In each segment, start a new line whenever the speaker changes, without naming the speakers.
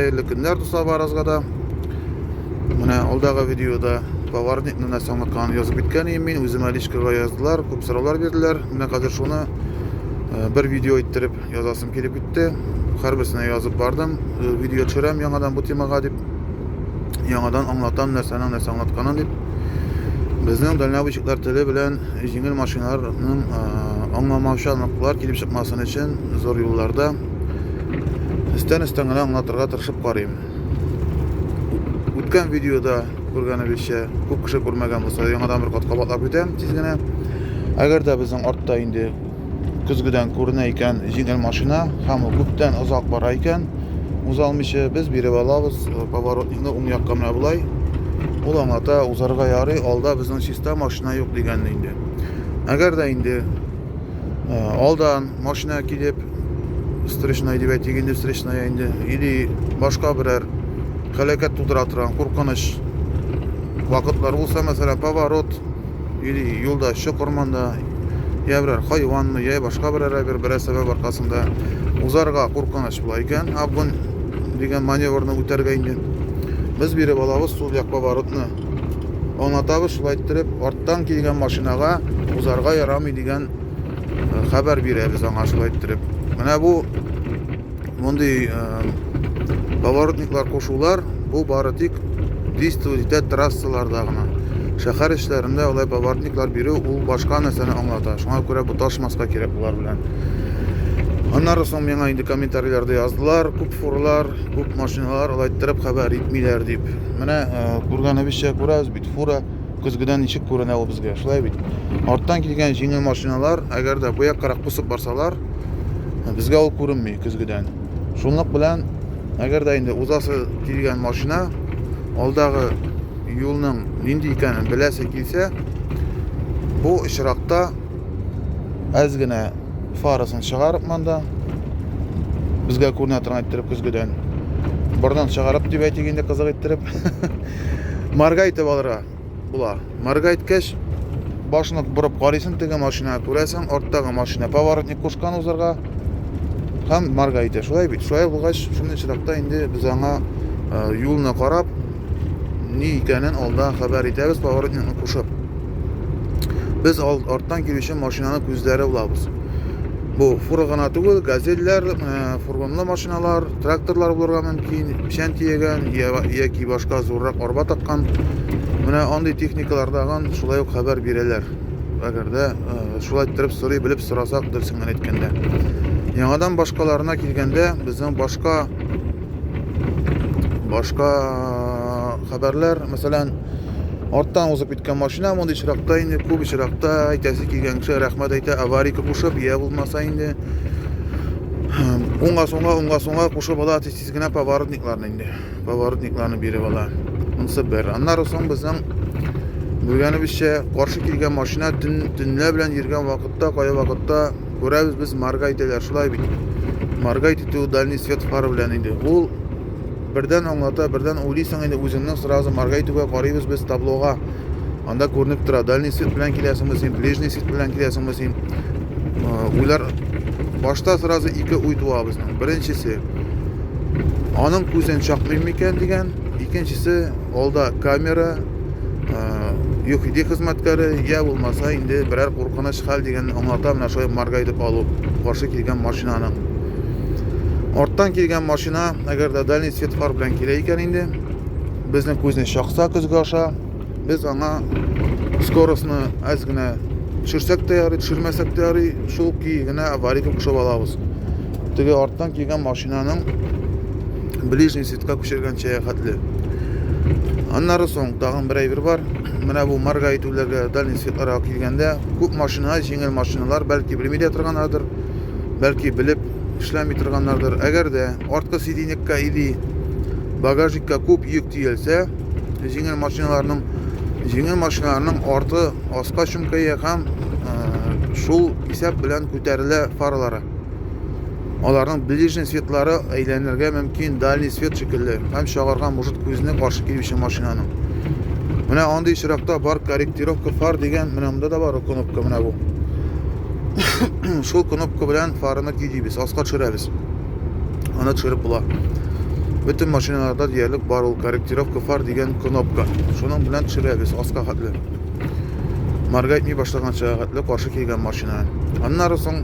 Hayırlı günler dostlar barazga da. Mine aldağı videoda Pavarnik'ni näse anlatkanı yazıp bitken men özüm alişkaga yazdılar, köp soralar berdiler. Mine hazır şunu bir video ettirip yazasım kelip gitti. Her birisine yazıp bardım. Video çörem yanadan bu temaga dip yanadan anlatan näse anlatkanı dip. Bizning Dalna Buyuklar tili bilen jengil mashinalarning anlamavchanlıklar kelip çıkmasın için zor yollarda istan-istangana anlatırga tırışıp qarayım. O'tgan videoda ko'rganimizcha ko'p kishi ko'rmagan bo'lsa, yangidan bir qat qabatlab o'tam tezgina. Agarda bizning ortda endi kuzgidan ko'rinar ekan jengil mashina, ham ko'pdan uzoq borar ekan, o'zalmishi biz berib olamiz, pavorotlikni o'ng yoqqa mana bulay. Ulamata uzarga yari alda bizning chista mashina yo'q deganda endi. Agarda endi aldan mashina kelib встречный deb aytganda встречный endi или boshqa biror halokat tug'dira turgan qo'rqinish vaqtlar bo'lsa, masalan, pavorot или yo'lda shoq o'rmonda ya biror hayvonmi ya boshqa bir sabab orqasida uzarga qo'rqinish bo'lar ekan, bugun degan manevrni o'targa endi biz berib olamiz sol yoq pavorotni. Anlatamiz, shulay ayttirib, ortdan kelgan mashinaga uzarga yaramaydigan xabar beramiz anga shulay ayttirib. Mana bu bunday pavorotniklar qo'shuvlar bu baritik действует trassalardagina. Shahar ishlarida olay pavorotniklar beru u boshqa narsani anglatadi. Shunga ko'ra bu toshmasqa kerak bular bilan. Ondan so'ng menga endi kommentariylarda yozdilar, ko'p furlar, ko'p mashinalar olay ayttirib xabar etmaylar deb. Mana ko'rganimizcha ko'ramiz, bit fura kuzgidan nechik ko'rinadi bizga. Shulay bit. Ortdan kelgan jengil mashinalar agarda bu yoqqa qarab bosib borsalar, bizga u ko'rinmaydi kuzgidan. Shunlik bilan agarda endi o'zasi kelgan mashina oldagi yo'lning nindi ekanini bilasa kelsa, bu ishroqda ozgina farasini chiqarib manda bizga ko'rinatini ayttirib kuzgidan birdan chiqarib deb aytganda qiziq ayttirib margaytib olara bular. Margaytkash boshini burib qaraysan, degan mashina ko'rasan, ortdagi mashina pavorotnik qo'shgan o'zarga ham margaydi. Shulay bit. Shulay bo'lgach, shunday chiroqda endi biz anga yo'lni qarab ne ekanini oldin xabar etamiz pavorotnikni qo'shib. Biz ortdan kelishgan mashinani ko'zlari bo'lamiz. Bu furg'ona tugul, gazellar, furgonli mashinalar, traktorlar bo'lgan mumkin, shanti yegan yoki boshqa zo'rroq arba taqqan. Mana onday texnikalardan shulay xabar beradilar. Agarda shulay ayttirib so'ray bilib so'rasak dilsingan aytganda. Yangidan boshqalarına kelganda bizning boshqa xabarlar, masalan, ortdan o'zib ketgan mashina bunday chiroqda endi ko'p chiroqda aytasi kelgan kishi rahmat ayta avariyaga qo'shib, ya bo'lmasa endi unga so'nga qo'shib oladi tezgina pavorotniklarni berib oladi. Unisi bir. Andan so'ng bizning bilganimizcha qarshi kelgan mashina tunlar bilan yurgan vaqtda, qo'ya vaqtda ko'ramiz biz margaytalar shulay bit. Margaytitu dальний свет fari bilan endi u birdan anglata, birdan o'ylaysan endi o'zingning sразу margaytuga qaraymiz biz tabloga. Anda ko'rinib turadi. Dальний свет bilan kelyapsizmi, ближний свет bilan kelyapsizmi? Ular boshda sразу ikki o'y tug'amiz. Birinchisi onun ko'zini chaqmaymi ekan degan, ikkinchisi olda kamera yo'qidi xizmatkari ya bo'lmasa endi biror qo'rqinish hal degan anglatam, mana shu margaytib olib qarshi kelgan mashinani. Ortdan kelgan mashina agarda dальний свет far bilan kelar ekan endi bizning ko'zni shoqsa ko'zga biz anga skorostni ozgina tushirsak tayyor, tushirmasak tayyor, shu kiyigina avariyaga qo'shib olamiz. Tega ortdan kelgan mashinaning ближний svetga qo'shilgancha xatli. Ondan so'ng tag'in bir ayvir bor. Mana bu margaytuvlarga dальний svetlarga kelganda ko'p mashina, jengil mashinalar balki bilmay turganlardir, balki bilib ishlamay turganlardir. Agarda ortqa sidinlikka ili bagajnikka ko'p yuk tiyilsa, jengil mashinalarning orti osqa shumkaga ham shu hisob bilan ko'tarila farlari. Ularning ближний svetlari aylanirga mumkin dальний свет shekilli. Ham shog'argan mujit ko'zini qarshi kelishgan mashinaning. Mana onday chiroqda bor korrektirovka far degan mana bunda da bor knopka mana bu. Shu knopka bilan farni kiyib, osqa tushiramiz. Ana tushirib bular. Bütün машиналарда диярлек бар ул корректировка фар дигән кнопка. Шуның белән төшерәбез аска хәтле. Маргайтмый башлаганча хәтле каршы килгән машина. Аннары соң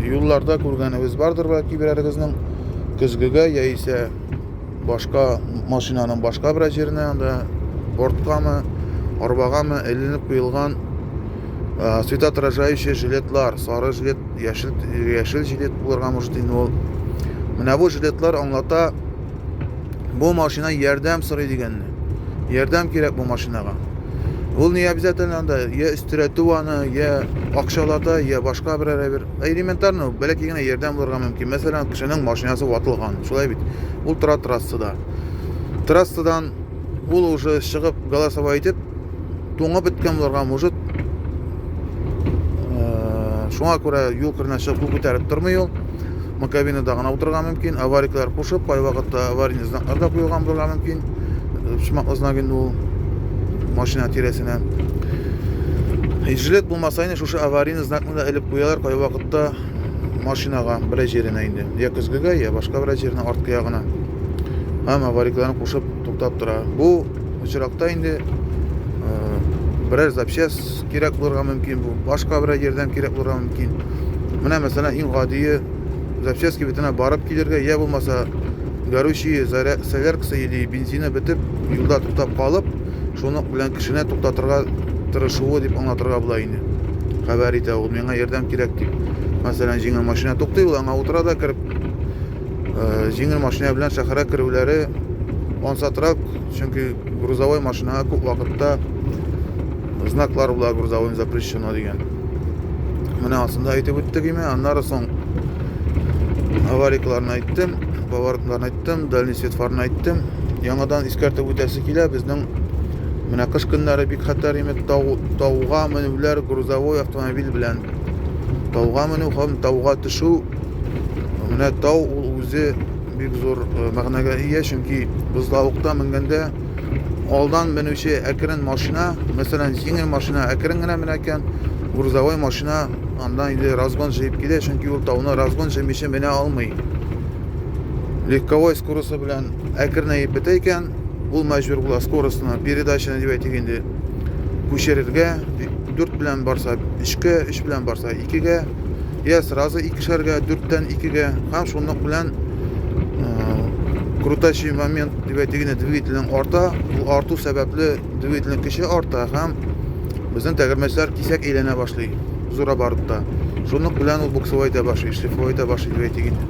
юлларда күргәнебез бардыр бәлки берәрегезнең көзгегә яисә башка машинаның башка бер җиренә анда борткамы, арбагамы эленеп куелган светоотражающий жилетлар, сары жилет, яшел жилет булырга может инде ул. Менә бу жилетлар аңлата бу машина ярдәм сорый дигәнне. Ярдәм кирәк бу машинага. Ул не обязательно анда я өстерәтү аны, я акчалата, я башка бер элементарны бәлки генә ярдәм булырга мөмкин. Мәсәлән, кешенең машинасы ватылган, шулай бит. Ул тора трассада. Трассадан ул уже чыгып голосовой итеп туңып беткән булырга может. Шуңа күрә юл кырына чыгып ул күтәреп тормый ул. Кабинада гына утырырга мөмкин. Авариялар кушып, кай вакытта аварийный знаклар да куелган булырга мөмкин. Шмаклы знак инде ул машина тирәсенә. Жилет булмаса инде шушы аварийный знакны да элеп куялар кай вакытта машинага бер җиренә инде. Я көзгегә, я башка бер җиренә арткы ягына. Һәм аварияларны кушып туктап тора. Бу очракта инде берәр запчасть кирәк булырга мөмкин, бу башка бер ярдәм кирәк булырга мөмкин. Менә мәсәлән, иң гади запчасть битенә барып килергә, я булмаса горючий соляркасы или бензины бетеп, юлда туктап калып, шуның белән кешене туктатырга тырышуы дип аңлатырга була инде. Хәбәр итә ул, миңа ярдәм кирәк дип. Мәсәлән, җиңел машина туктый, ул аңа утыра да кирип, җиңел машина белән шәһәргә керүләре ансатрак, чөнки грузовой машинага күп вакытта знаклар була, грузовой запрещено дигән. Менә асында әйтеп үттек име, аннары соң аварияларны әйттем, поворотларны әйттем, дальний свет фарын әйттем. Яңадан искәртеп үтәсе килә, безнең менә кыш көннәре бик хәтәр име, тауга менүләр грузовой автомобиль белән. Тауга менү һәм тауга төшү, менә тау ул үзе бик зур мәгънәгә ия, чөнки без тавыкта менгәндә алдан менүче әкрен машина, мәсәлән, җиңел машина әкрен генә менә икән, грузовой машина андан инде разгон җыеп килә, чөнки ул тауны разгон җыймыйча менә алмый. Легковой скоросты белән әкренәеп бетә икән, ул мәҗбүр була скоростны передачаны дип әйтик инде күчерергә, 4 белән барса 3-кә, 3 белән барса 2-гә, я сразу 2-шәргә, 4-тән 2-гә, һәм шуның белән крутящий момент дип әйтик инде двигательнең арта, ул арту сәбәпле двигательнең көче арта һәм безнең тәгәрмәчләр кисәк әйләнә башлый, зура барып та. Шуның белән ул буксовый итә башлый, шлифовый итә башлый дип әйтик инде.